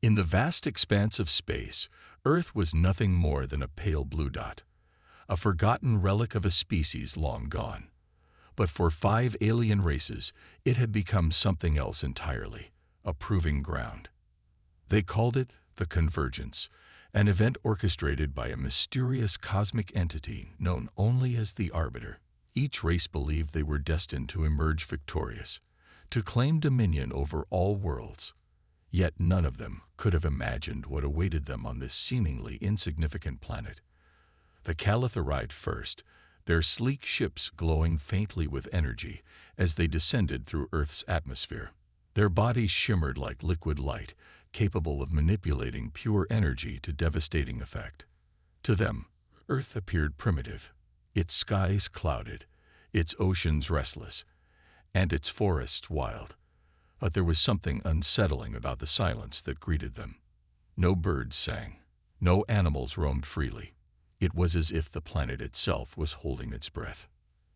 In the vast expanse of space, Earth was nothing more than a pale blue dot, a forgotten relic of a species long gone. But for 5 alien races, it had become something else entirely, a proving ground. They called it the Convergence, an event orchestrated by a mysterious cosmic entity known only as the Arbiter. Each race believed they were destined to emerge victorious, to claim dominion over all worlds. Yet none of them could have imagined what awaited them on this seemingly insignificant planet. The Caliph arrived first, their sleek ships glowing faintly with energy as they descended through Earth's atmosphere. Their bodies shimmered like liquid light, capable of manipulating pure energy to devastating effect. To them, Earth appeared primitive, its skies clouded, its oceans restless, and its forests wild. But there was something unsettling about the silence that greeted them. No birds sang, no animals roamed freely. It was as if the planet itself was holding its breath.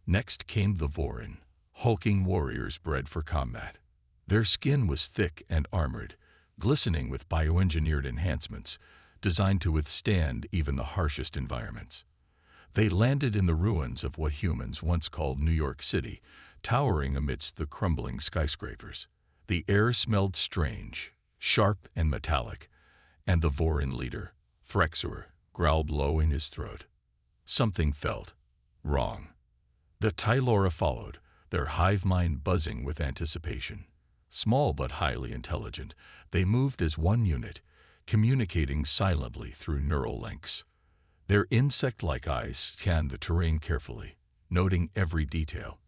Next came the Vorin, hulking warriors bred for combat. Their skin was thick and armored, glistening with bioengineered enhancements, designed to withstand even the harshest environments. They landed in the ruins of what humans once called New York City, towering amidst the crumbling skyscrapers. The air smelled strange, sharp and metallic, and the Vorin leader, Threxur, growled low in his throat. Something felt wrong. The Tylora followed, their hive mind buzzing with anticipation. Small but highly intelligent, they moved as one unit, communicating silently through neural links. Their insect-like eyes scanned the terrain carefully, noting every detail.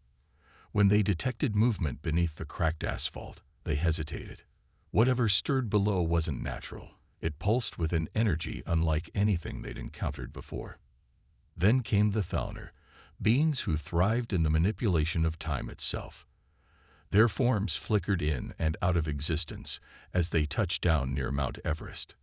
When they detected movement beneath the cracked asphalt, they hesitated. Whatever stirred below wasn't natural. It pulsed with an energy unlike anything they'd encountered before. Then came the Thalner, beings who thrived in the manipulation of time itself. Their forms flickered in and out of existence as they touched down near Mount Everest.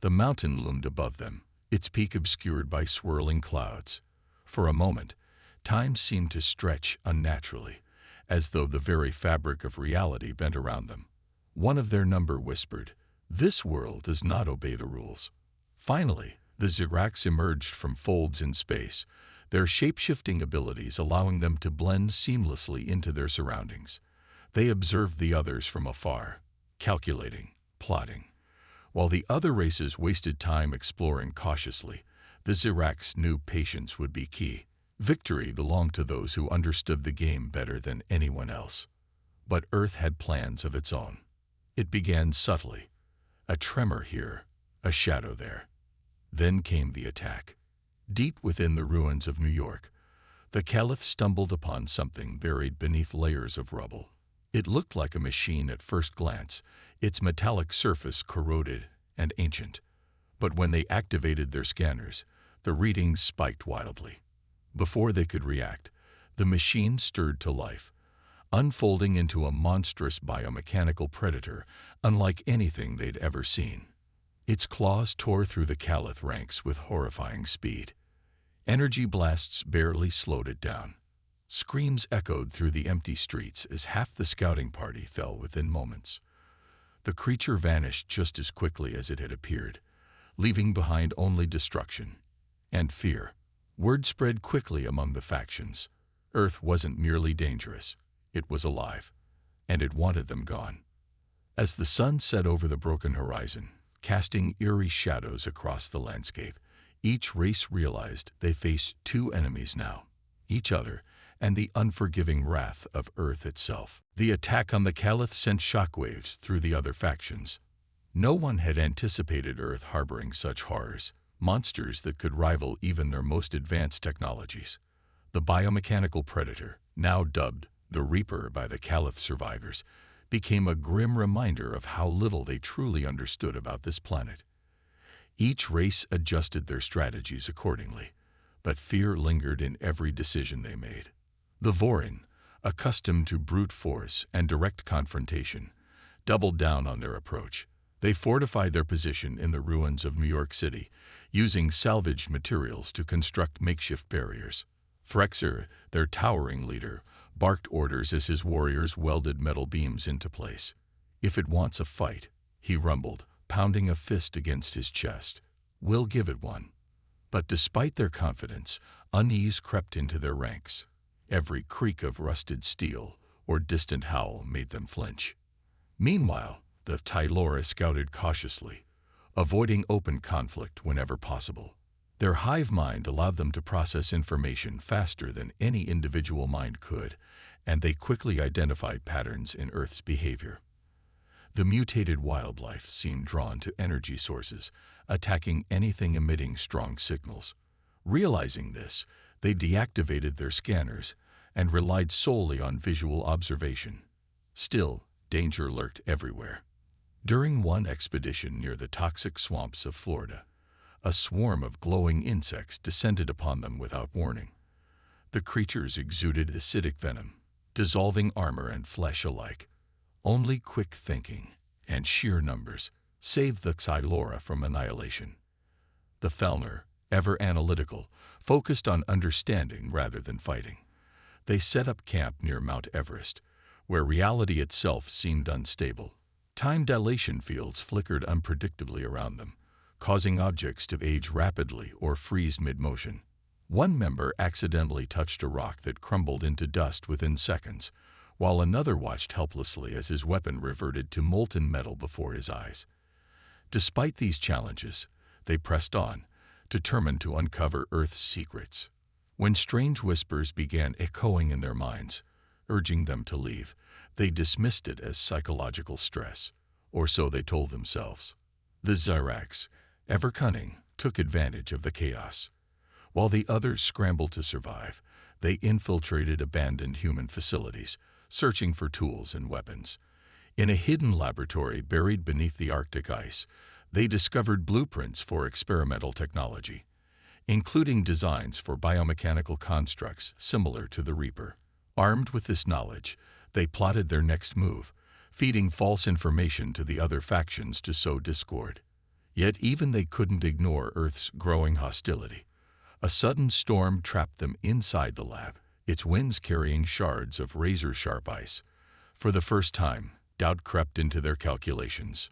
The mountain loomed above them, its peak obscured by swirling clouds. For a moment, time seemed to stretch unnaturally, as though the very fabric of reality bent around them. One of their number whispered, "This world does not obey the rules." Finally, the Zirax emerged from folds in space, their shape-shifting abilities allowing them to blend seamlessly into their surroundings. They observed the others from afar, calculating, plotting. While the other races wasted time exploring cautiously, the Zirax knew patience would be key. Victory belonged to those who understood the game better than anyone else. But Earth had plans of its own. It began subtly. A tremor here, a shadow there. Then came the attack. Deep within the ruins of New York, the Caliph stumbled upon something buried beneath layers of rubble. It looked like a machine at first glance, its metallic surface corroded and ancient. But when they activated their scanners, the readings spiked wildly. Before they could react, the machine stirred to life, unfolding into a monstrous biomechanical predator unlike anything they'd ever seen. Its claws tore through the Caliph ranks with horrifying speed. Energy blasts barely slowed it down. Screams echoed through the empty streets as half the scouting party fell within moments. The creature vanished just as quickly as it had appeared, leaving behind only destruction and fear. Word spread quickly among the factions. Earth wasn't merely dangerous, it was alive, and it wanted them gone. As the sun set over the broken horizon, casting eerie shadows across the landscape, each race realized they faced 2 enemies now, each other and the unforgiving wrath of Earth itself. The attack on the Caliph sent shockwaves through the other factions. No one had anticipated Earth harboring such horrors, monsters that could rival even their most advanced technologies. The biomechanical predator, now dubbed the Reaper by the Caliph survivors, became a grim reminder of how little they truly understood about this planet. Each race adjusted their strategies accordingly, but fear lingered in every decision they made. The Vorin, accustomed to brute force and direct confrontation, doubled down on their approach. They fortified their position in the ruins of New York City, using salvaged materials to construct makeshift barriers. Threxur, their towering leader, barked orders as his warriors welded metal beams into place. "If it wants a fight," he rumbled, pounding a fist against his chest. "We'll give it one." But despite their confidence, unease crept into their ranks. Every creak of rusted steel or distant howl made them flinch. Meanwhile, the Tylora scouted cautiously, avoiding open conflict whenever possible. Their hive mind allowed them to process information faster than any individual mind could, and they quickly identified patterns in Earth's behavior. The mutated wildlife seemed drawn to energy sources, attacking anything emitting strong signals. Realizing this, they deactivated their scanners and relied solely on visual observation. Still, danger lurked everywhere. During one expedition near the toxic swamps of Florida, a swarm of glowing insects descended upon them without warning. The creatures exuded acidic venom, dissolving armor and flesh alike. Only quick thinking and sheer numbers saved the Xylora from annihilation. The Felner, ever analytical, focused on understanding rather than fighting. They set up camp near Mount Everest, where reality itself seemed unstable. Time dilation fields flickered unpredictably around them, causing objects to age rapidly or freeze mid-motion. One member accidentally touched a rock that crumbled into dust within seconds, while another watched helplessly as his weapon reverted to molten metal before his eyes. Despite these challenges, they pressed on, determined to uncover Earth's secrets. When strange whispers began echoing in their minds, urging them to leave, they dismissed it as psychological stress, or so they told themselves. The Xyrax, ever cunning, took advantage of the chaos. While the others scrambled to survive, they infiltrated abandoned human facilities, searching for tools and weapons. In a hidden laboratory buried beneath the Arctic ice, they discovered blueprints for experimental technology, including designs for biomechanical constructs similar to the Reaper. Armed with this knowledge, they plotted their next move, feeding false information to the other factions to sow discord. Yet even they couldn't ignore Earth's growing hostility. A sudden storm trapped them inside the lab, its winds carrying shards of razor-sharp ice. For the first time, doubt crept into their calculations.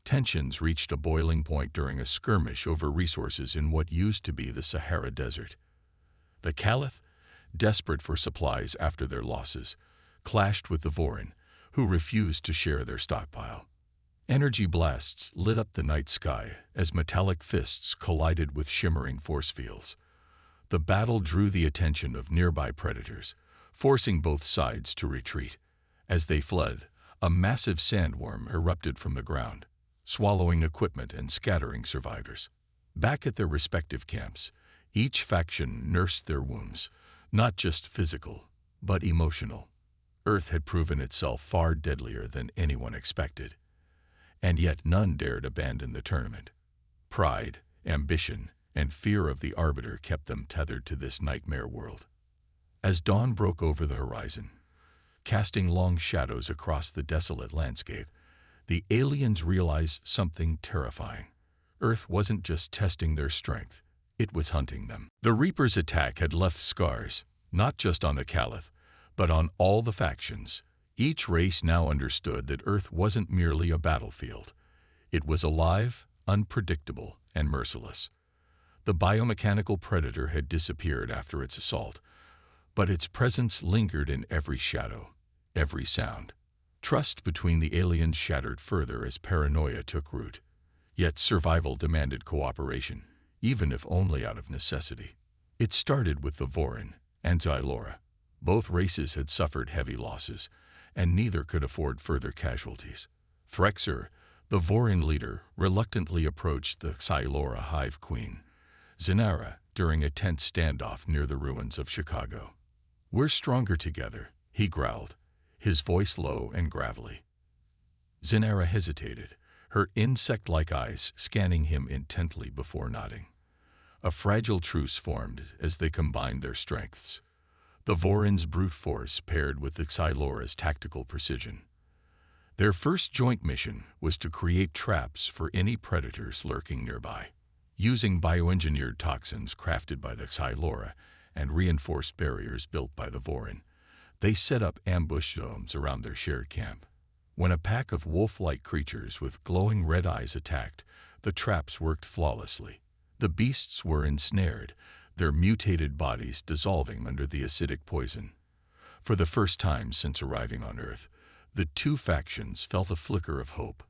Tensions reached a boiling point during a skirmish over resources in what used to be the Sahara Desert. The Caliph, desperate for supplies after their losses, clashed with the Vorin, who refused to share their stockpile. Energy blasts lit up the night sky as metallic fists collided with shimmering force fields. The battle drew the attention of nearby predators, forcing both sides to retreat. As they fled, a massive sandworm erupted from the ground, swallowing equipment and scattering survivors. Back at their respective camps, each faction nursed their wounds, not just physical, but emotional. Earth had proven itself far deadlier than anyone expected, and yet none dared abandon the tournament. Pride, ambition, and fear of the Arbiter kept them tethered to this nightmare world. As dawn broke over the horizon, casting long shadows across the desolate landscape, the aliens realized something terrifying. Earth wasn't just testing their strength, it was hunting them. The Reaper's attack had left scars, not just on the Caliph, but on all the factions. Each race now understood that Earth wasn't merely a battlefield. It was alive, unpredictable, and merciless. The biomechanical predator had disappeared after its assault, but its presence lingered in every shadow, every sound. Trust between the aliens shattered further as paranoia took root. Yet survival demanded cooperation, even if only out of necessity. It started with the Vorin and Xylora. Both races had suffered heavy losses, and neither could afford further casualties. Threxer, the Vorin leader, reluctantly approached the Xylora hive queen, Zinara, during a tense standoff near the ruins of Chicago. "We're stronger together," he growled, his voice low and gravelly. Zinara hesitated, her insect-like eyes scanning him intently before nodding. A fragile truce formed as they combined their strengths. The Vorin's brute force paired with the Xylora's tactical precision. Their first joint mission was to create traps for any predators lurking nearby. Using bioengineered toxins crafted by the Xylora and reinforced barriers built by the Vorin, they set up ambush zones around their shared camp. When a pack of wolf-like creatures with glowing red eyes attacked, the traps worked flawlessly. The beasts were ensnared, their mutated bodies dissolving under the acidic poison. For the first time since arriving on Earth, the two factions felt a flicker of hope.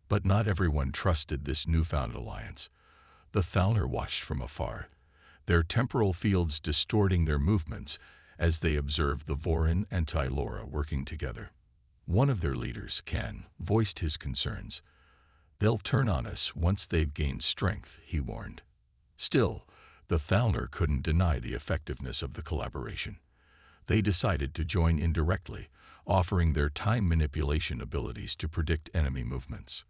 But not everyone trusted this newfound alliance. The Thalner watched from afar, their temporal fields distorting their movements as they observed the Vorin and Tylora working together. One of their leaders, Can, voiced his concerns. "They'll turn on us once they've gained strength," he warned. Still, the Thalner couldn't deny the effectiveness of the collaboration. They decided to join indirectly, offering their time manipulation abilities to predict enemy movements.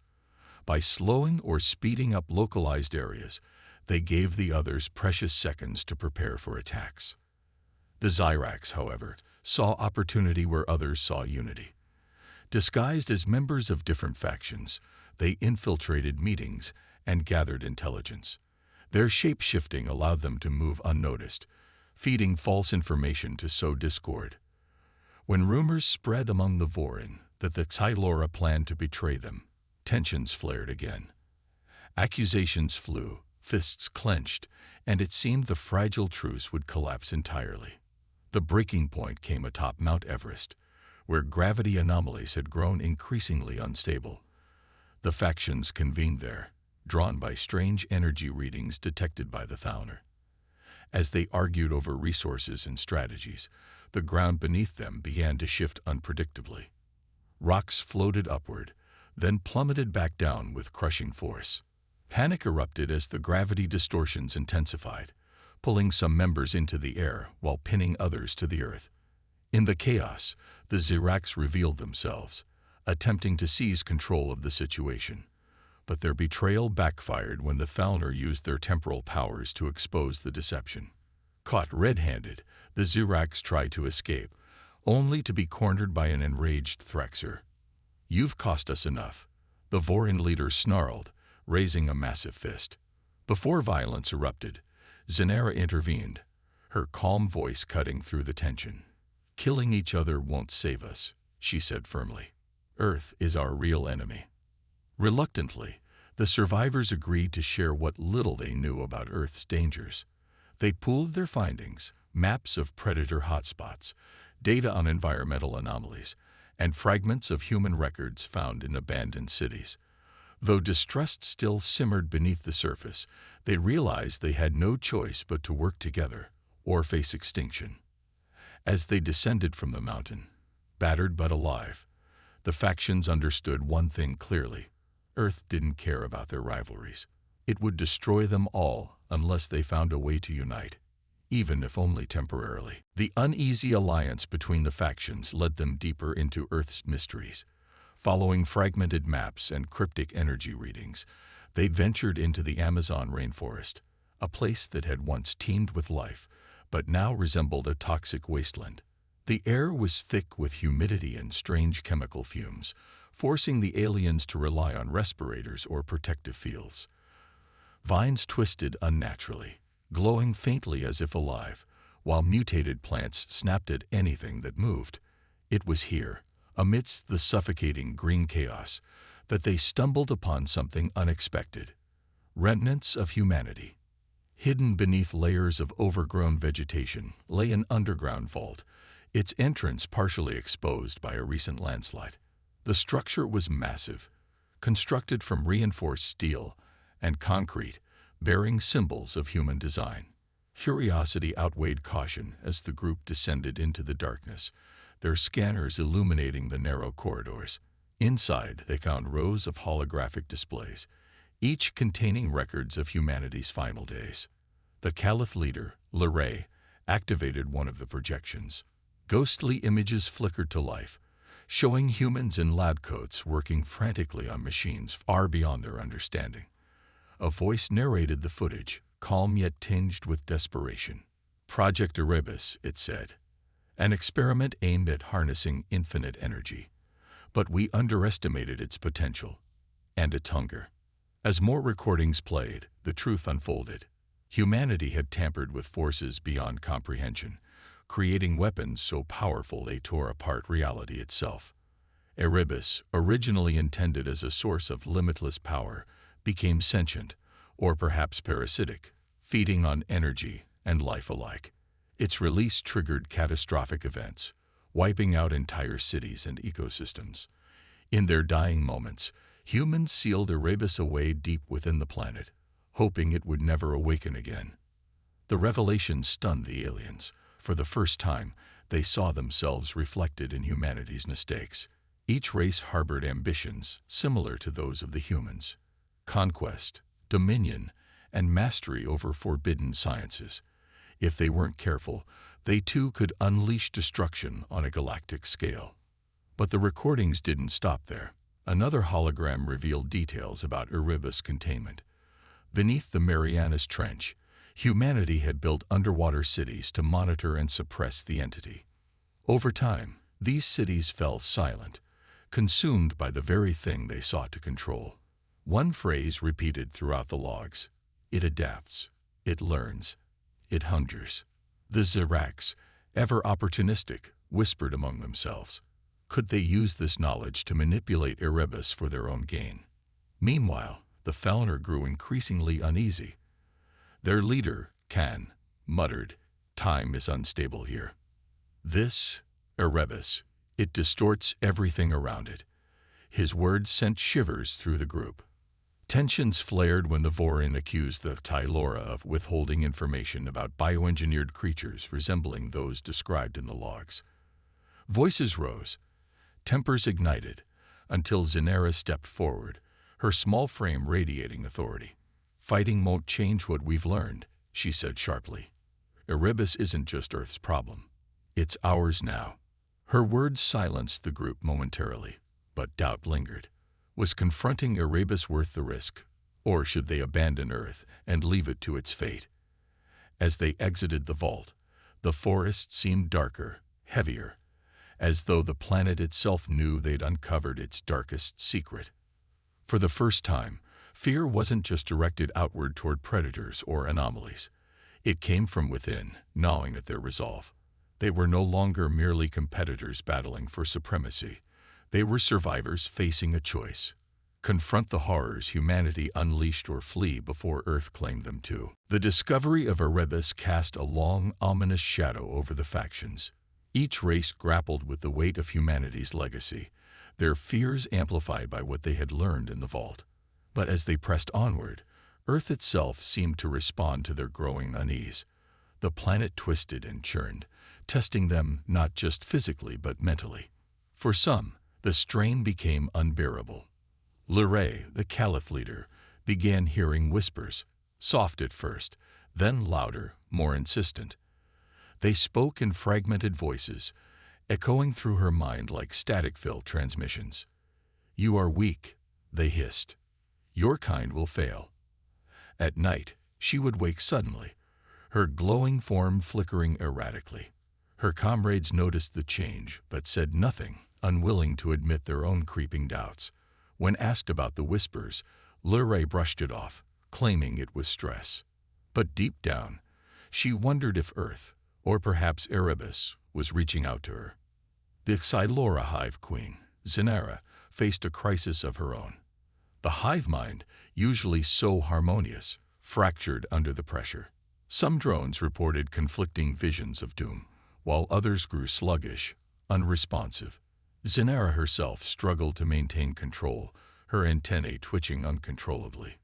By slowing or speeding up localized areas, they gave the others precious seconds to prepare for attacks. The Zyrax, however, saw opportunity where others saw unity. Disguised as members of different factions, they infiltrated meetings and gathered intelligence. Their shape-shifting allowed them to move unnoticed, feeding false information to sow discord. When rumors spread among the Vorin that the Tylora planned to betray them, tensions flared again. Accusations flew, fists clenched, and it seemed the fragile truce would collapse entirely. The breaking point came atop Mount Everest, where gravity anomalies had grown increasingly unstable. The factions convened there, drawn by strange energy readings detected by the Thalner. As they argued over resources and strategies, the ground beneath them began to shift unpredictably. Rocks floated upward, then plummeted back down with crushing force. Panic erupted as the gravity distortions intensified, pulling some members into the air while pinning others to the earth. In the chaos, the Zyrax revealed themselves, attempting to seize control of the situation. But their betrayal backfired when the Thalner used their temporal powers to expose the deception. Caught red-handed, the Zyrax tried to escape, only to be cornered by an enraged Thraxer. "You've cost us enough," the Vorin leader snarled, raising a massive fist. Before violence erupted, Zenera intervened, her calm voice cutting through the tension. "Killing each other won't save us," she said firmly. "Earth is our real enemy." Reluctantly, the survivors agreed to share what little they knew about Earth's dangers. They pooled their findings, maps of predator hotspots, data on environmental anomalies, and fragments of human records found in abandoned cities. Though distrust still simmered beneath the surface, they realized they had no choice but to work together or face extinction. As they descended from the mountain, battered but alive, the factions understood one thing clearly: Earth didn't care about their rivalries. It would destroy them all unless they found a way to unite, even if only temporarily. The uneasy alliance between the factions led them deeper into Earth's mysteries. Following fragmented maps and cryptic energy readings, they ventured into the Amazon rainforest, a place that had once teemed with life, but now resembled a toxic wasteland. The air was thick with humidity and strange chemical fumes, forcing the aliens to rely on respirators or protective fields. Vines twisted unnaturally, glowing faintly as if alive, while mutated plants snapped at anything that moved. It was here, amidst the suffocating green chaos, that they stumbled upon something unexpected: remnants of humanity. Hidden beneath layers of overgrown vegetation lay an underground vault, its entrance partially exposed by a recent landslide. The structure was massive, constructed from reinforced steel and concrete, bearing symbols of human design. Curiosity outweighed caution as the group descended into the darkness, their scanners illuminating the narrow corridors. Inside, they found rows of holographic displays, each containing records of humanity's final days. The Caliph leader, Leray, activated one of the projections. Ghostly images flickered to life, showing humans in lab coats working frantically on machines far beyond their understanding. A voice narrated the footage, calm yet tinged with desperation. "Project Erebus," it said, "an experiment aimed at harnessing infinite energy. But we underestimated its potential and its hunger." As more recordings played, the truth unfolded. Humanity had tampered with forces beyond comprehension, creating weapons so powerful they tore apart reality itself. Erebus, originally intended as a source of limitless power, became sentient, or perhaps parasitic, feeding on energy and life alike. Its release triggered catastrophic events, wiping out entire cities and ecosystems. In their dying moments, humans sealed Erebus away deep within the planet, hoping it would never awaken again. The revelation stunned the aliens. For the first time, they saw themselves reflected in humanity's mistakes. Each race harbored ambitions similar to those of the humans: conquest, dominion, and mastery over forbidden sciences. If they weren't careful, they too could unleash destruction on a galactic scale. But the recordings didn't stop there. Another hologram revealed details about Erebus containment. Beneath the Marianas Trench, humanity had built underwater cities to monitor and suppress the entity. Over time, these cities fell silent, consumed by the very thing they sought to control. One phrase repeated throughout the logs: it adapts, it learns, it hungers. The Ziracs, ever opportunistic, whispered among themselves. Could they use this knowledge to manipulate Erebus for their own gain? Meanwhile, the Falconer grew increasingly uneasy. Their leader, Khan, muttered, "Time is unstable here. This, Erebus, it distorts everything around it." His words sent shivers through the group. Tensions flared when the Vorin accused the Tylora of withholding information about bioengineered creatures resembling those described in the logs. Voices rose, tempers ignited, until Zinera stepped forward, her small frame radiating authority. "Fighting won't change what we've learned," she said sharply. "Erebus isn't just Earth's problem. It's ours now." Her words silenced the group momentarily, but doubt lingered. Was confronting Erebus worth the risk, or should they abandon Earth and leave it to its fate? As they exited the vault, the forest seemed darker, heavier, as though the planet itself knew they'd uncovered its darkest secret. For the first time, fear wasn't just directed outward toward predators or anomalies. It came from within, gnawing at their resolve. They were no longer merely competitors battling for supremacy. They were survivors facing a choice: confront the horrors humanity unleashed or flee before Earth claimed them too. The discovery of Erebus cast a long, ominous shadow over the factions. Each race grappled with the weight of humanity's legacy, their fears amplified by what they had learned in the vault. But as they pressed onward, Earth itself seemed to respond to their growing unease. The planet twisted and churned, testing them not just physically but mentally. For some, the strain became unbearable. Luray, the Caliph leader, began hearing whispers, soft at first, then louder, more insistent. They spoke in fragmented voices, echoing through her mind like static-filled transmissions. "You are weak," they hissed. "Your kind will fail." At night, she would wake suddenly, her glowing form flickering erratically. Her comrades noticed the change, but said nothing, unwilling to admit their own creeping doubts. When asked about the whispers, Luray brushed it off, claiming it was stress. But deep down, she wondered if Earth, or perhaps Erebus, was reaching out to her. The Xylora hive queen, Zinera, faced a crisis of her own. The hive mind, usually so harmonious, fractured under the pressure. Some drones reported conflicting visions of doom, while others grew sluggish, unresponsive. Zinera herself struggled to maintain control, her antennae twitching uncontrollably.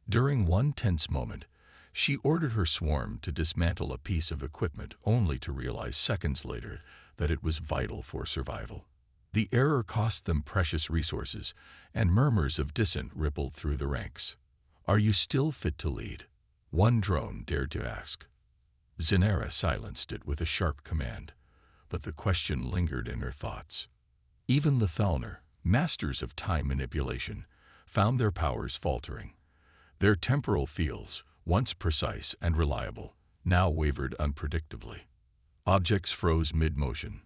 During one tense moment, she ordered her swarm to dismantle a piece of equipment only to realize seconds later that it was vital for survival. The error cost them precious resources, and murmurs of dissent rippled through the ranks. "Are you still fit to lead?" one drone dared to ask. Zinera silenced it with a sharp command, but the question lingered in her thoughts. Even the Thalner, masters of time manipulation, found their powers faltering. Their temporal fields, once precise and reliable, now wavered unpredictably. Objects froze mid-motion,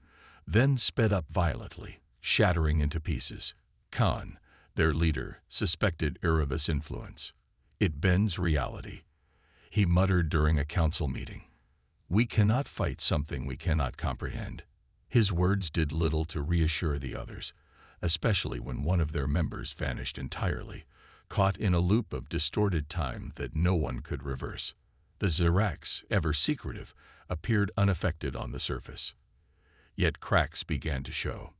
then sped up violently, shattering into pieces. Khan, their leader, suspected Erebus influence. "It bends reality," he muttered during a council meeting. "We cannot fight something we cannot comprehend." His words did little to reassure the others. especially when one of their members vanished entirely, caught in a loop of distorted time that no one could reverse. The Ziracs, ever secretive, appeared unaffected on the surface. Yet cracks began to show.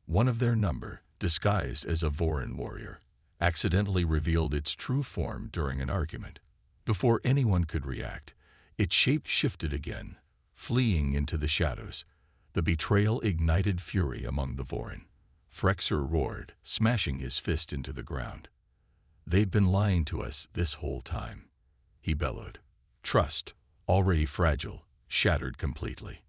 One of their number, disguised as a Vorin warrior, accidentally revealed its true form during an argument. Before anyone could react, its shape shifted again, fleeing into the shadows. The betrayal ignited fury among the Vorin. Frexer roared, smashing his fist into the ground. "They've been lying to us this whole time," he bellowed. Trust, already fragile, shattered completely.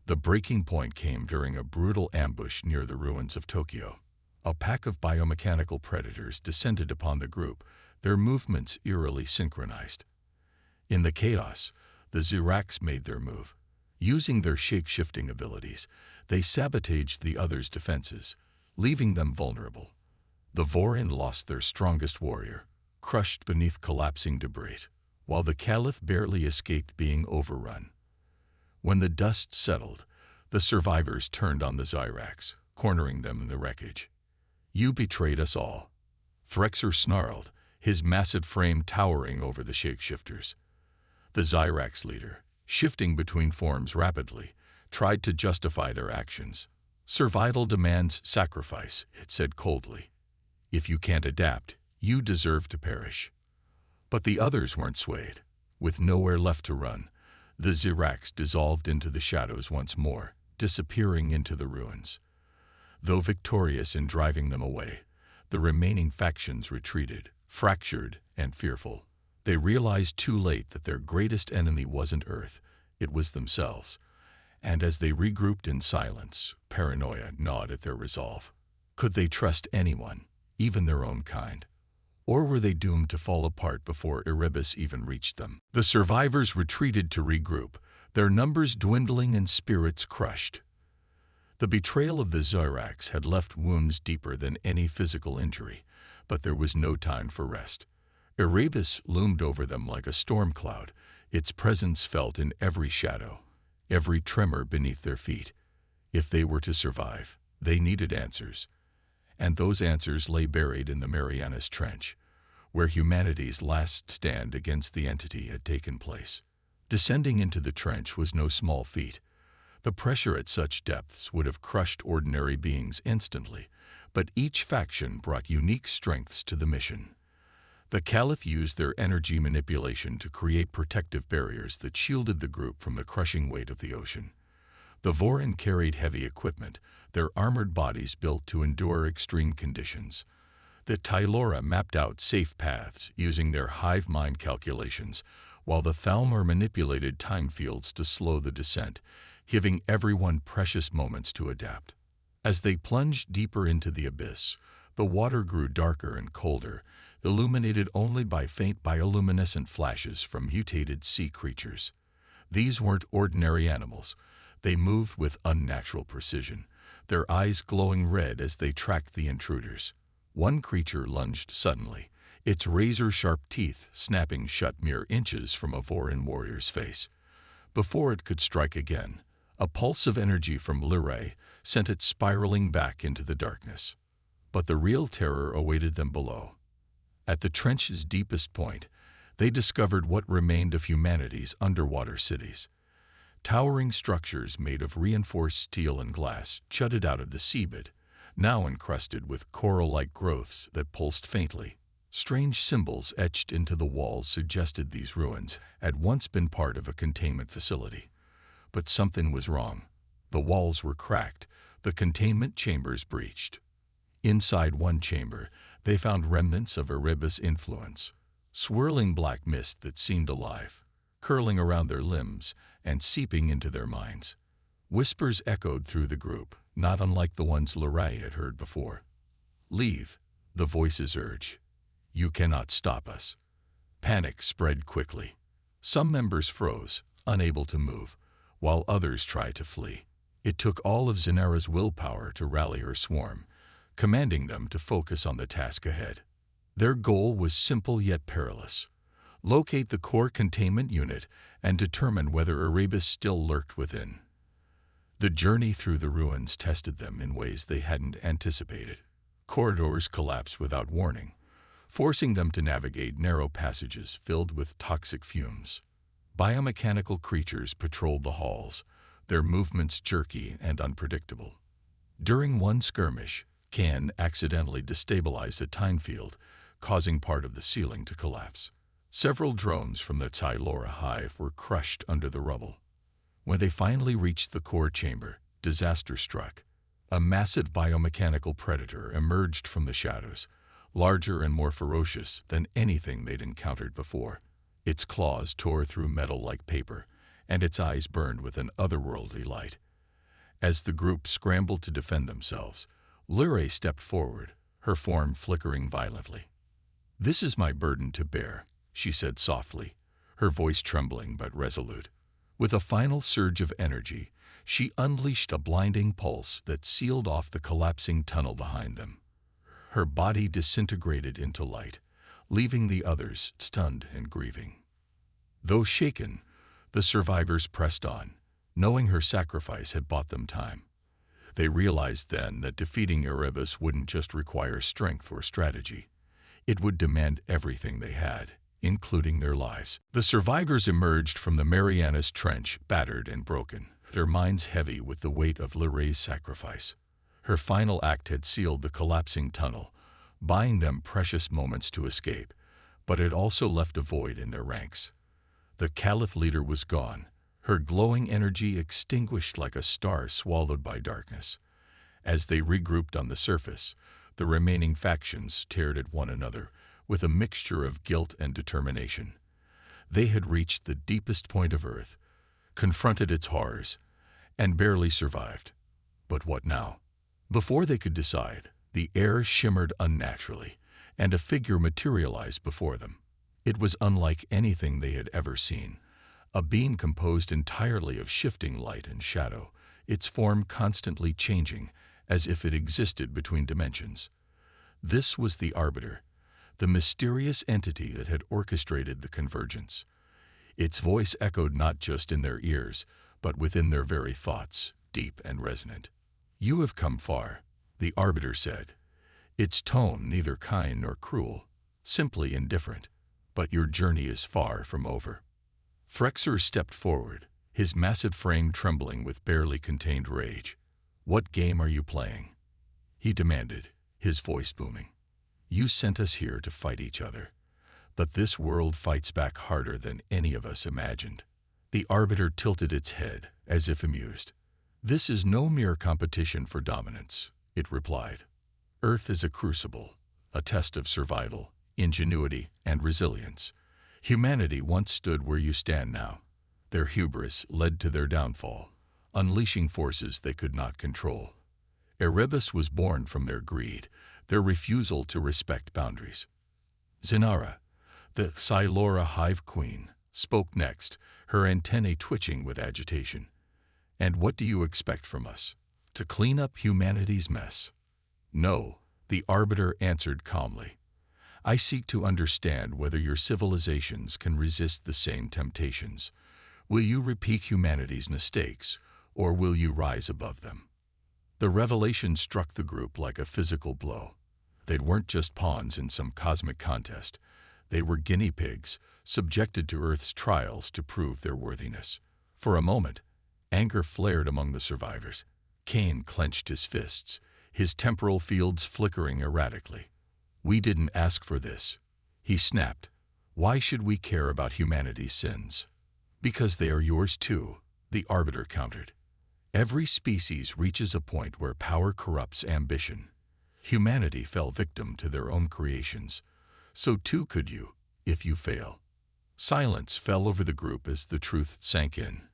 The breaking point came during a brutal ambush near the ruins of Tokyo. A pack of biomechanical predators descended upon the group, their movements eerily synchronized. In the chaos, the Ziracs made their move. Using their shape-shifting abilities, they sabotaged the others' defenses, leaving them vulnerable. The Vorin lost their strongest warrior, crushed beneath collapsing debris, while the Caliph barely escaped being overrun. When the dust settled, the survivors turned on the Ziracs, cornering them in the wreckage. "You betrayed us all," Frexer snarled, his massive frame towering over the shapeshifters. The Ziracs leader, shifting between forms rapidly, tried to justify their actions. "Survival demands sacrifice," it said coldly. "If you can't adapt, you deserve to perish." But the others weren't swayed. With nowhere left to run, the Ziracs dissolved into the shadows once more, disappearing into the ruins. Though victorious in driving them away, the remaining factions retreated, fractured and fearful. They realized too late that their greatest enemy wasn't Earth, it was themselves. And as they regrouped in silence, paranoia gnawed at their resolve. Could they trust anyone, even their own kind? Or were they doomed to fall apart before Erebus even reached them? The survivors retreated to regroup, their numbers dwindling and spirits crushed. The betrayal of the Ziracs had left wounds deeper than any physical injury, but there was no time for rest. Erebus loomed over them like a storm cloud, its presence felt in every shadow, every tremor beneath their feet. If they were to survive, they needed answers. And those answers lay buried in the Marianas Trench, where humanity's last stand against the entity had taken place. Descending into the trench was no small feat. The pressure at such depths would have crushed ordinary beings instantly, but each faction brought unique strengths to the mission. The Caliph used their energy manipulation to create protective barriers that shielded the group from the crushing weight of the ocean. The Vorin carried heavy equipment, their armored bodies built to endure extreme conditions. The Tylora mapped out safe paths using their hive mind calculations, while the Thalmor manipulated time fields to slow the descent, giving everyone precious moments to adapt. As they plunged deeper into the abyss, the water grew darker and colder, illuminated only by faint bioluminescent flashes from mutated sea creatures. These weren't ordinary animals. They moved with unnatural precision, their eyes glowing red as they tracked the intruders. One creature lunged suddenly, its razor-sharp teeth snapping shut mere inches from a Vorin warrior's face. Before it could strike again, a pulse of energy from Liray sent it spiraling back into the darkness. But the real terror awaited them below. At the trench's deepest point, they discovered what remained of humanity's underwater cities. Towering structures made of reinforced steel and glass jutted out of the seabed, now encrusted with coral-like growths that pulsed faintly. Strange symbols etched into the walls suggested these ruins had once been part of a containment facility. But something was wrong. The walls were cracked, the containment chambers breached. Inside one chamber, they found remnants of Erebus influence, swirling black mist that seemed alive, curling around their limbs and seeping into their minds. Whispers echoed through the group, not unlike the ones Liray had heard before. "Leave," the voices urged. "You cannot stop us." Panic spread quickly. Some members froze, unable to move, while others tried to flee. It took all of Zanara's willpower to rally her swarm, commanding them to focus on the task ahead. Their goal was simple yet perilous: locate the core containment unit and determine whether Erebus still lurked within. The journey through the ruins tested them in ways they hadn't anticipated. Corridors collapsed without warning, forcing them to navigate narrow passages filled with toxic fumes. Biomechanical creatures patrolled the halls, their movements jerky and unpredictable. During one skirmish, Can accidentally destabilized a time field, causing part of the ceiling to collapse. Several drones from the Xylora hive were crushed under the rubble. When they finally reached the core chamber, disaster struck. A massive biomechanical predator emerged from the shadows, larger and more ferocious than anything they'd encountered before. Its claws tore through metal like paper, and its eyes burned with an otherworldly light. As the group scrambled to defend themselves, Lure stepped forward, her form flickering violently. "This is my burden to bear," she said softly, her voice trembling but resolute. With a final surge of energy, she unleashed a blinding pulse that sealed off the collapsing tunnel behind them. Her body disintegrated into light, leaving the others stunned and grieving. Though shaken, the survivors pressed on, knowing her sacrifice had bought them time. They realized then that defeating Erebus wouldn't just require strength or strategy. It would demand everything they had, including their lives. The survivors emerged from the Marianas Trench, battered and broken, their minds heavy with the weight of Lure's sacrifice. Her final act had sealed the collapsing tunnel, buying them precious moments to escape, but it also left a void in their ranks. The Caliph leader was gone, her glowing energy extinguished like a star swallowed by darkness. As they regrouped on the surface, the remaining factions stared at one another with a mixture of guilt and determination. They had reached the deepest point of Earth, confronted its horrors, and barely survived. But what now? Before they could decide, the air shimmered unnaturally, and a figure materialized before them. It was unlike anything they had ever seen, a being composed entirely of shifting light and shadow, its form constantly changing, as if it existed between dimensions. This was the Arbiter, the mysterious entity that had orchestrated the convergence. Its voice echoed not just in their ears, but within their very thoughts, deep and resonant. "You have come far," the Arbiter said, its tone neither kind nor cruel, simply indifferent. "But your journey is far from over." Frexer stepped forward, his massive frame trembling with barely contained rage. "What game are you playing?" he demanded, his voice booming. "You sent us here to fight each other, but this world fights back harder than any of us imagined." The Arbiter tilted its head, as if amused. "This is no mere competition for dominance," it replied. "Earth is a crucible, a test of survival, ingenuity, and resilience. Humanity once stood where you stand now. Their hubris led to their downfall, unleashing forces they could not control. Erebus was born from their greed, their refusal to respect boundaries." Zinara, the Xylora hive queen, spoke next, her antennae twitching with agitation. "And what do you expect from us? To clean up humanity's mess?" "No," the Arbiter answered calmly. "I seek to understand whether your civilizations can resist the same temptations. Will you repeat humanity's mistakes, or will you rise above them?" The revelation struck the group like a physical blow. They weren't just pawns in some cosmic contest. They were guinea pigs, subjected to Earth's trials to prove their worthiness. For a moment, anger flared among the survivors. Cain clenched his fists, his temporal fields flickering erratically. "We didn't ask for this," he snapped. "Why should we care about humanity's sins?" "Because they are yours too," the Arbiter countered. "Every species reaches a point where power corrupts ambition. Humanity fell victim to their own creations. So too could you, if you fail." Silence fell over the group as the truth sank in.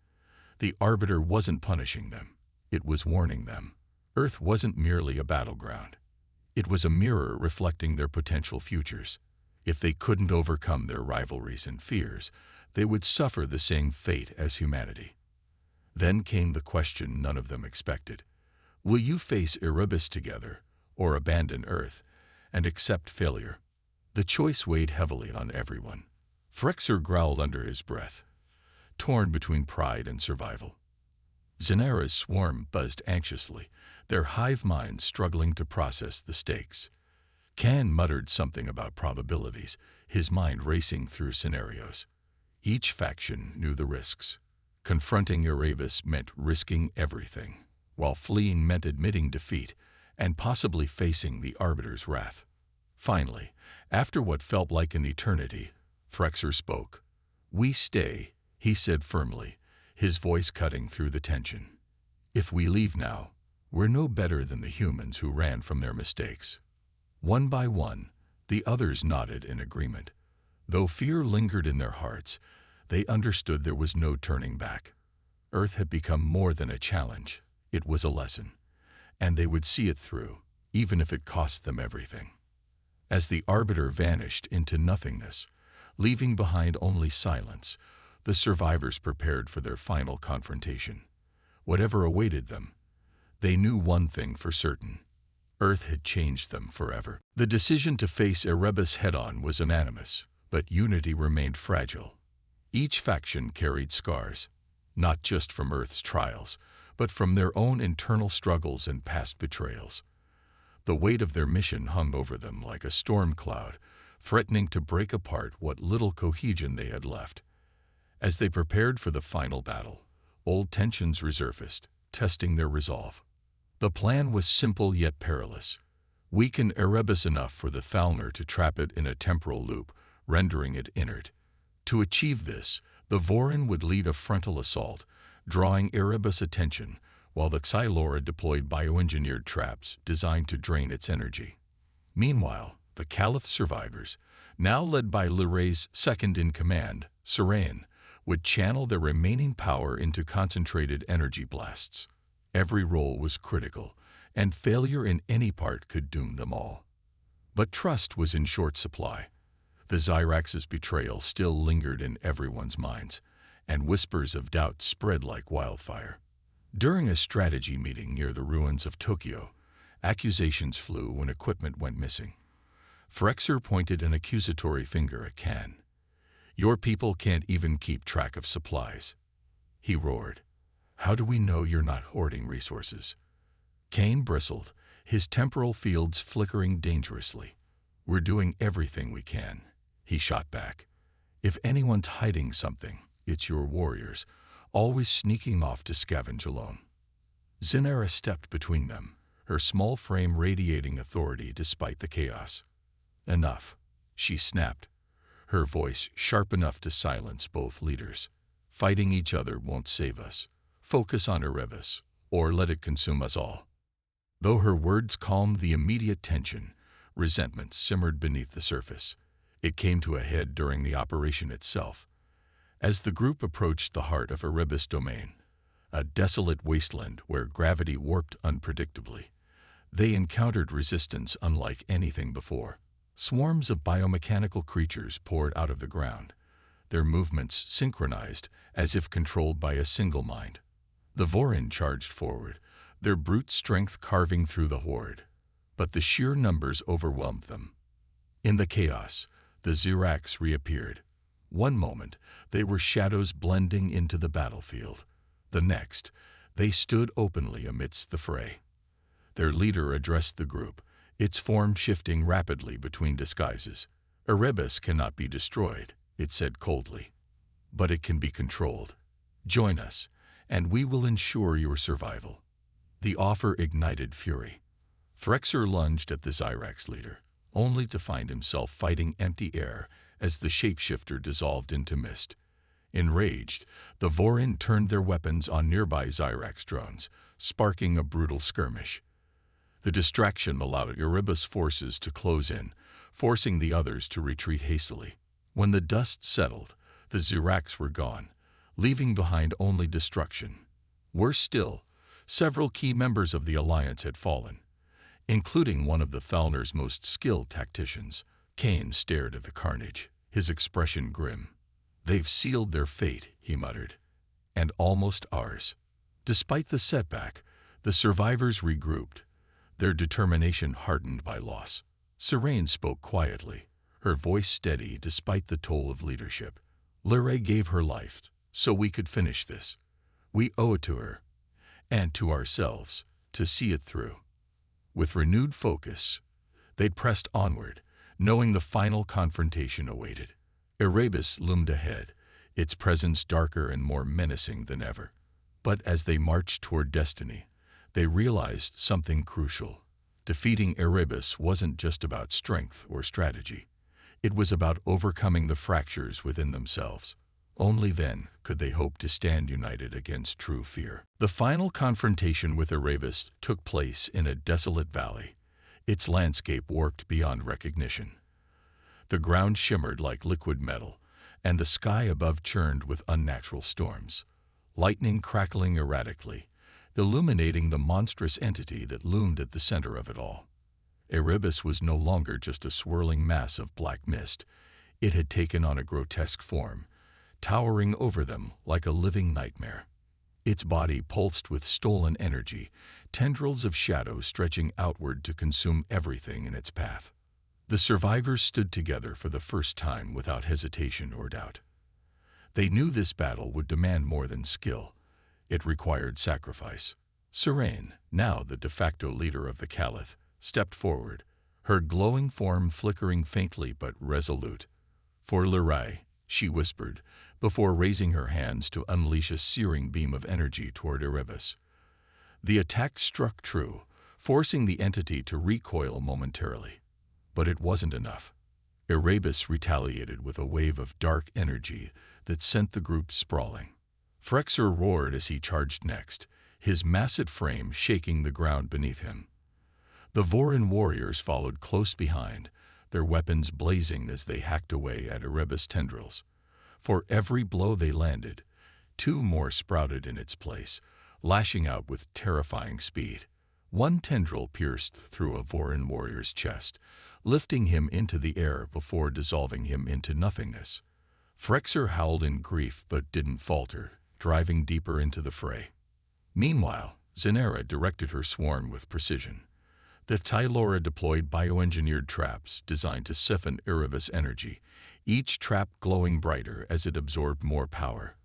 The Arbiter wasn't punishing them. It was warning them. Earth wasn't merely a battleground. It was a mirror reflecting their potential futures. If they couldn't overcome their rivalries and fears, they would suffer the same fate as humanity. Then came the question none of them expected. Will you face Erebus together, or abandon Earth, and accept failure? The choice weighed heavily on everyone. Frexer growled under his breath, torn between pride and survival. Zanera's swarm buzzed anxiously, their hive minds struggling to process the stakes. Can muttered something about probabilities, his mind racing through scenarios. Each faction knew the risks. Confronting Erebus meant risking everything, while fleeing meant admitting defeat and possibly facing the Arbiter's wrath. Finally, after what felt like an eternity, Frexer spoke. "We stay," he said firmly, his voice cutting through the tension. "If we leave now, we're no better than the humans who ran from their mistakes." One by one, the others nodded in agreement. Though fear lingered in their hearts, they understood there was no turning back. Earth had become more than a challenge. It was a lesson, and they would see it through, even if it cost them everything. As the Arbiter vanished into nothingness, leaving behind only silence, the survivors prepared for their final confrontation. Whatever awaited them, they knew one thing for certain. Earth had changed them forever. The decision to face Erebus head-on was unanimous, but unity remained fragile. Each faction carried scars, not just from Earth's trials, but from their own internal struggles and past betrayals. The weight of their mission hung over them like a storm cloud, threatening to break apart what little cohesion they had left. As they prepared for the final battle, old tensions resurfaced, testing their resolve. The plan was simple yet perilous. Weaken Erebus enough for the Thalner to trap it in a temporal loop, rendering it inert. To achieve this, the Vorin would lead a frontal assault, drawing Erebus' attention, while the Xylora deployed bioengineered traps designed to drain its energy. Meanwhile, the Caliph survivors, now led by Lyray's second-in-command, Serain, would channel their remaining power into concentrated energy blasts. Every role was critical, and failure in any part could doom them all. But trust was in short supply. The Zyrax's betrayal still lingered in everyone's minds, and whispers of doubt spread like wildfire. During a strategy meeting near the ruins of Tokyo, accusations flew when equipment went missing. Frexer pointed an accusatory finger at Kan. "Your people can't even keep track of supplies." He roared. "How do we know you're not hoarding resources?" Kane bristled, his temporal fields flickering dangerously. "We're doing everything we can," he shot back. "If anyone's hiding something, it's your warriors, always sneaking off to scavenge alone." Zanera stepped between them, her small frame radiating authority despite the chaos. "Enough," she snapped, her voice sharp enough to silence both leaders. "Fighting each other won't save us. Focus on Erebus, or let it consume us all." Though her words calmed the immediate tension, resentment simmered beneath the surface. It came to a head during the operation itself. As the group approached the heart of Erebus domain, a desolate wasteland where gravity warped unpredictably, they encountered resistance unlike anything before. Swarms of biomechanical creatures poured out of the ground, their movements synchronized as if controlled by a single mind. The Vorin charged forward, their brute strength carving through the horde, but the sheer numbers overwhelmed them. In the chaos, the Zyrax reappeared. One moment, they were shadows blending into the battlefield. The next, they stood openly amidst the fray. Their leader addressed the group, its form shifting rapidly between disguises. "Erebus cannot be destroyed," it said coldly, "but it can be controlled. Join us, and we will ensure your survival." The offer ignited fury. Frexer lunged at the Zyrax leader, only to find himself fighting empty air as the shapeshifter dissolved into mist. Enraged, the Vorin turned their weapons on nearby Zyrax drones, sparking a brutal skirmish. The distraction allowed Erebus forces to close in, forcing the others to retreat hastily. When the dust settled, the Zyrax were gone, leaving behind only destruction. Worse still, several key members of the Alliance had fallen, including one of the Thalner's most skilled tacticians. Kane stared at the carnage, his expression grim. "They've sealed their fate," he muttered, "and almost ours." Despite the setback, the survivors regrouped, their determination hardened by loss. Serain spoke quietly, her voice steady despite the toll of leadership. "Lyray gave her life, so we could finish this. We owe it to her, and to ourselves, to see it through. With renewed focus, they'd pressed onward, knowing the final confrontation awaited. Erebus loomed ahead, its presence darker and more menacing than ever. But as they marched toward destiny, they realized something crucial. Defeating Erebus wasn't just about strength or strategy. It was about overcoming the fractures within themselves. Only then could they hope to stand united against true fear. The final confrontation with Erebus took place in a desolate valley, its landscape warped beyond recognition. The ground shimmered like liquid metal, and the sky above churned with unnatural storms, lightning crackling erratically, illuminating the monstrous entity that loomed at the center of it all. Erebus was no longer just a swirling mass of black mist. It had taken on a grotesque form, towering over them like a living nightmare. Its body pulsed with stolen energy, tendrils of shadow stretching outward to consume everything in its path. The survivors stood together for the first time without hesitation or doubt. They knew this battle would demand more than skill. It required sacrifice. Serain, now the de facto leader of the Caliph, stepped forward, her glowing form flickering faintly but resolute. "For Lirai," she whispered, before raising her hands to unleash a searing beam of energy toward Erebus. The attack struck true, forcing the entity to recoil momentarily. But it wasn't enough. Erebus retaliated with a wave of dark energy that sent the group sprawling. Phrexer roared as he charged next, his massive frame shaking the ground beneath him. The Vorin warriors followed close behind, their weapons blazing as they hacked away at Erebus' tendrils. For every blow they landed, two more sprouted in its place, lashing out with terrifying speed. One tendril pierced through a Vorin warrior's chest, lifting him into the air before dissolving him into nothingness. Phrexer howled in grief but didn't falter, driving deeper into the fray. Meanwhile, Zenera directed her swarm with precision. The Tylora deployed bioengineered traps designed to siphon Erebus energy, each trap glowing brighter as it absorbed more power.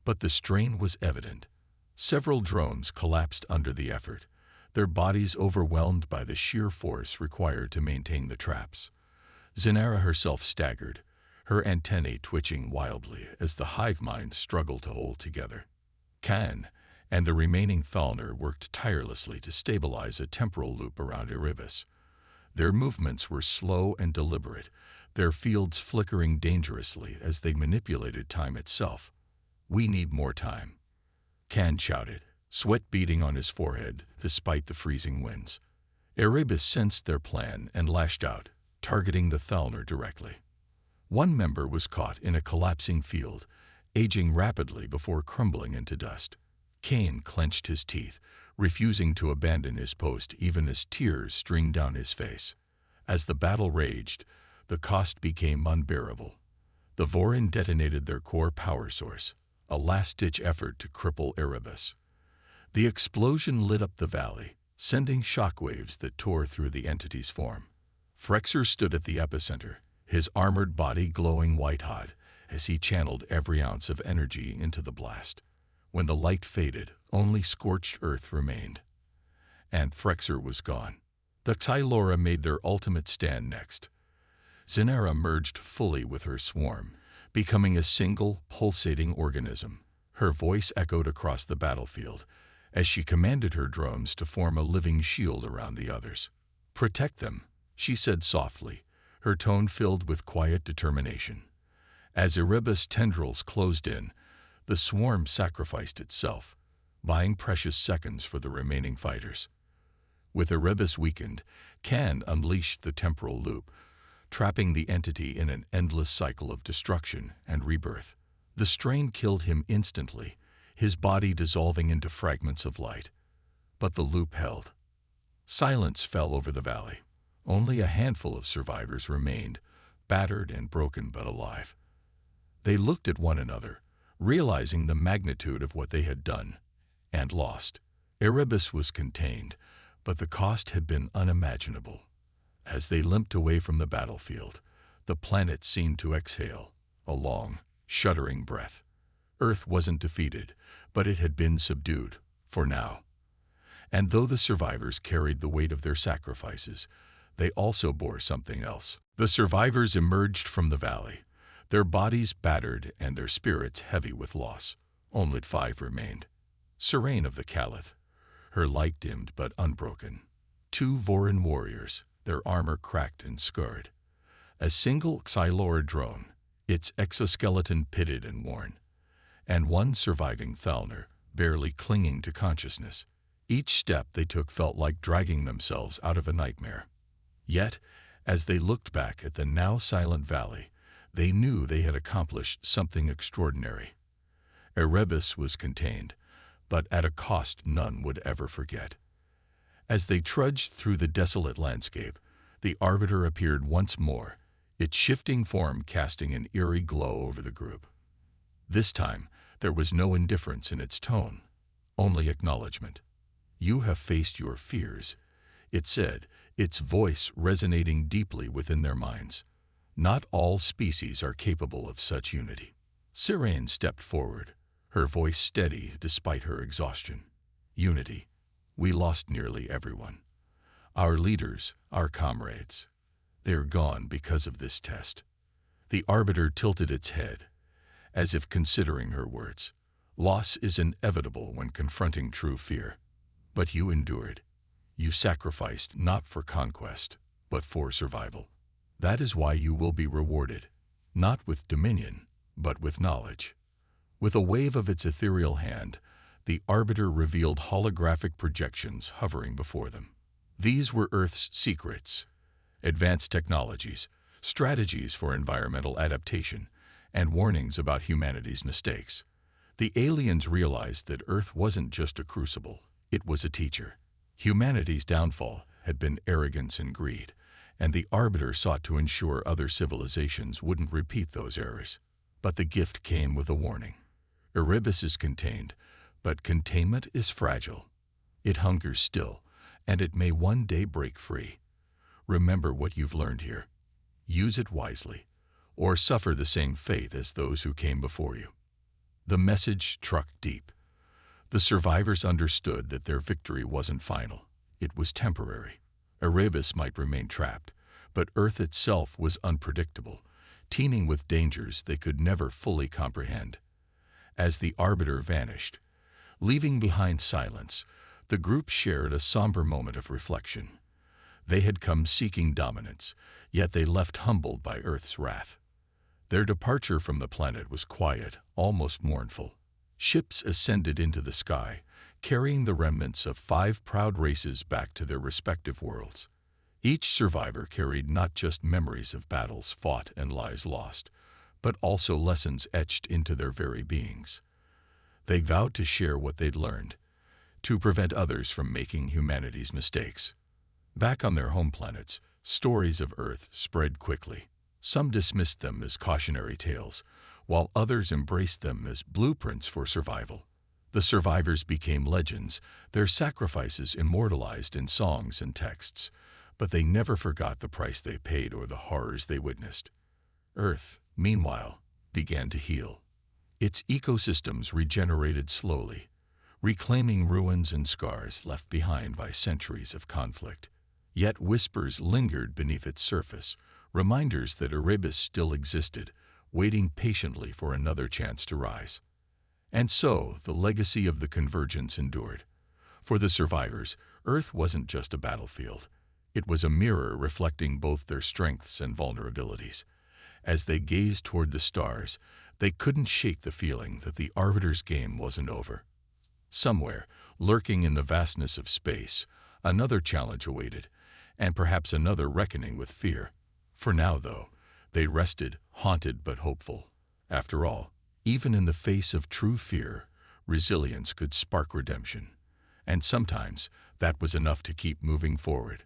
But the strain was evident. Several drones collapsed under the effort, their bodies overwhelmed by the sheer force required to maintain the traps. Zenera herself staggered, her antennae twitching wildly as the hive mind struggled to hold together. Khan and the remaining Thalner worked tirelessly to stabilize a temporal loop around Erebus. Their movements were slow and deliberate, their fields flickering dangerously as they manipulated time itself. "We need more time," Khan shouted, sweat beading on his forehead despite the freezing winds. Erebus sensed their plan and lashed out, targeting the Thalner directly. One member was caught in a collapsing field, aging rapidly before crumbling into dust. Kane clenched his teeth, refusing to abandon his post even as tears streamed down his face. As the battle raged, the cost became unbearable. The Vorin detonated their core power source, a last-ditch effort to cripple Erebus. The explosion lit up the valley, sending shockwaves that tore through the entity's form. Phrexer stood at the epicenter, his armored body glowing white-hot as he channeled every ounce of energy into the blast. When the light faded, only scorched earth remained. And Phrexer was gone. The Tylora made their ultimate stand next. Zenera merged fully with her swarm, becoming a single, pulsating organism. Her voice echoed across the battlefield as she commanded her drones to form a living shield around the others. "Protect them," she said softly, her tone filled with quiet determination. As Erebus' tendrils closed in, the swarm sacrificed itself, buying precious seconds for the remaining fighters. With Erebus weakened, Khan unleashed the temporal loop, trapping the entity in an endless cycle of destruction and rebirth. The strain killed him instantly, his body dissolving into fragments of light. But the loop held. Silence fell over the valley. Only a handful of survivors remained, battered and broken but alive. They looked at one another, realizing the magnitude of what they had done and lost. Erebus was contained, but the cost had been unimaginable. As they limped away from the battlefield, the planet seemed to exhale, a long, shuddering breath. Earth wasn't defeated, but it had been subdued, for now. And though the survivors carried the weight of their sacrifices, they also bore something else. The survivors emerged from the valley, their bodies battered and their spirits heavy with loss. Only 5 remained. Serene of the Caliph, her light dimmed but unbroken. 2 Vorin warriors, their armor cracked and scarred. A single Xylora drone, its exoskeleton pitted and worn. And 1 surviving Thalner, barely clinging to consciousness. Each step they took felt like dragging themselves out of a nightmare. Yet, as they looked back at the now silent valley, they knew they had accomplished something extraordinary. Erebus was contained, but at a cost none would ever forget. As they trudged through the desolate landscape, the Arbiter appeared once more, its shifting form casting an eerie glow over the group. This time, there was no indifference in its tone, only acknowledgement. "You have faced your fears," it said, its voice resonating deeply within their minds. Not all species are capable of such unity. Serene stepped forward, her voice steady despite her exhaustion. "Unity. We lost nearly everyone. Our leaders, our comrades. They're gone because of this test." The Arbiter tilted its head, as if considering her words. "Loss is inevitable when confronting true fear. But you endured. You sacrificed not for conquest, but for survival. That is why you will be rewarded, not with dominion, but with knowledge." With a wave of its ethereal hand, the Arbiter revealed holographic projections hovering before them. These were Earth's secrets, advanced technologies, strategies for environmental adaptation, and warnings about humanity's mistakes. The aliens realized that Earth wasn't just a crucible, it was a teacher. Humanity's downfall had been arrogance and greed, and the Arbiter sought to ensure other civilizations wouldn't repeat those errors. But the gift came with a warning. Erebus is contained, but containment is fragile. It hungers still, and it may one day break free. Remember what you've learned here. Use it wisely, or suffer the same fate as those who came before you. The message struck deep. The survivors understood that their victory wasn't final. It was temporary. Erebus might remain trapped, but Earth itself was unpredictable, teeming with dangers they could never fully comprehend. As the Arbiter vanished, leaving behind silence, the group shared a somber moment of reflection. They had come seeking dominance, yet they left humbled by Earth's wrath. Their departure from the planet was quiet, almost mournful. Ships ascended into the sky, carrying the remnants of 5 proud races back to their respective worlds. Each survivor carried not just memories of battles fought and lives lost, but also lessons etched into their very beings. They vowed to share what they'd learned, to prevent others from making humanity's mistakes. Back on their home planets, stories of Earth spread quickly. Some dismissed them as cautionary tales, while others embraced them as blueprints for survival. The survivors became legends, their sacrifices immortalized in songs and texts, but they never forgot the price they paid or the horrors they witnessed. Earth, meanwhile, began to heal. Its ecosystems regenerated slowly, reclaiming ruins and scars left behind by centuries of conflict. Yet whispers lingered beneath its surface, reminders that Erebus still existed, waiting patiently for another chance to rise. And so, the legacy of the convergence endured. For the survivors, Earth wasn't just a battlefield. It was a mirror reflecting both their strengths and vulnerabilities. As they gazed toward the stars, they couldn't shake the feeling that the Arbiter's game wasn't over. Somewhere, lurking in the vastness of space, another challenge awaited, and perhaps another reckoning with fear. For now, though, they rested, haunted but hopeful. After all, even in the face of true fear, resilience could spark redemption. And sometimes, that was enough to keep moving forward.